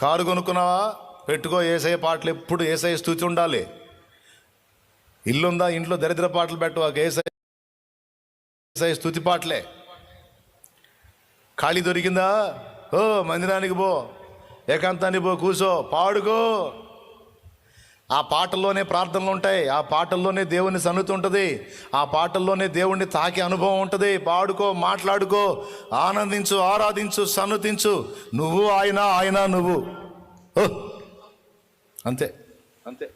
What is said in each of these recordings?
Car కొనుక్కున్నావా, పెట్టుకో యేసయ్య పాటలు, ఎప్పుడు యేసయ్య స్తుతి ఉండాలి. ఇల్లుందా, ఇంట్లో దరిద్ర పాటలు పెట్టు, యేసయ్య స్తుతి పాటలే. ఖాళీ దొరికిందా, ఓ మందిరానికి పో, ఏకాంతానికి పో, కూసో, పాడుకో. ఆ పాటల్లోనే ప్రార్థనలు ఉంటాయి, ఆ పాటల్లోనే దేవుని సన్నిధి ఉంటుంది, ఆ పాటల్లోనే దేవుణ్ణి తాకే అనుభవం ఉంటుంది. పాడుకో, మాట్లాడుకో, ఆనందించు, ఆరాధించు, సన్నుతించు. నువ్వు ఆయన, ఆయన నువ్వు. అంతే అంతే.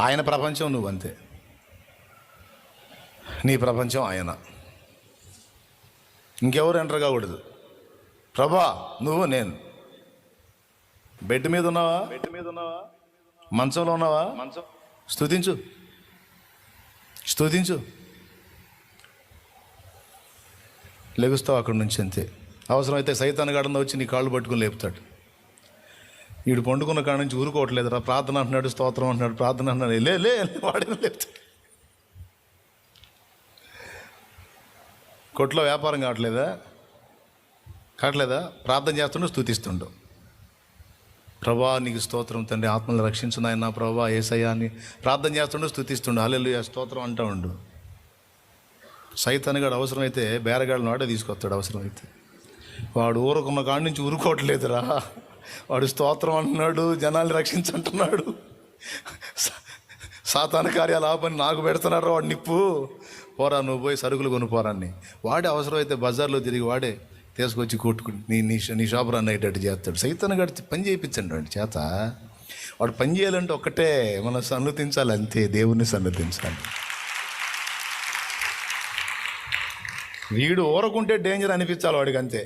ఆయన ప్రపంచం, నువ్వు అంతే. నీ ప్రపంచం ఆయన, ఇంకెవరు ఎంటర్ కాకూడదు. ప్రభా నువ్వు, నేను. బెడ్ మీద ఉన్నావా, మంచంలో ఉన్నావా, స్తుతించు, స్తుతించు. లెగుస్తావు అక్కడి నుంచి, అంతే. అవసరమైతే సైతాన్ గాడిన వచ్చి నీ కాళ్ళు పట్టుకుని లేపుతాడు. వీడు పండుకున్న కాడ నుంచి ఊరుకోవట్లేదు రా, ప్రార్థన అంటున్నాడు, స్తోత్రం అంటున్నాడు, ప్రార్థన అంటున్నాడు, లే వాడిని లేపుతాడు. కొట్లో వ్యాపారం కావట్లేదా, ప్రార్థన చేస్తుండో, స్తుతిస్తుండో. ప్రభా నీకు స్తోత్రం తండ్రి, ఆత్మలు రక్షించు నాయన ప్రభా యేసయ్యా అని ప్రార్థన చేస్తుండో, స్తుతిస్తుండు, హల్లెలూయా స్తోత్రం అంటూ ఉండు. సైతానుగాడు అవసరమైతే బేరగాళ్ళని వాడే తీసుకొస్తాడు. అవసరమైతే వాడు ఊరుకున్న కాడి నుంచి ఊరుకోవట్లేదురా, వాడు స్తోత్రం అంటున్నాడు, జనాల్ని రక్షించంటున్నాడు. సాతాను కార్యాలు ఆపని నాకు పెడుతున్నాడు వాడు నిప్పు. పోరా నువ్వు పోయి సరుకులు కొనుక్కోరాన్ని వాడే అవసరమైతే బజార్లో తిరిగి వాడే తీసుకొచ్చి కొట్టుకుని నీ షాపు రన్ అయ్యేటట్టు చేస్తాడు. సైతాను గడిచి పని చేయించండి వాడి చేత. వాడు పని చేయాలంటే ఒక్కటే, మనం సన్నతించాలి అంతే, దేవుణ్ణి సన్నతించాలి. వీడు ఊరకుంటే డేంజర్ అనిపించాలి వాడికి, అంతే.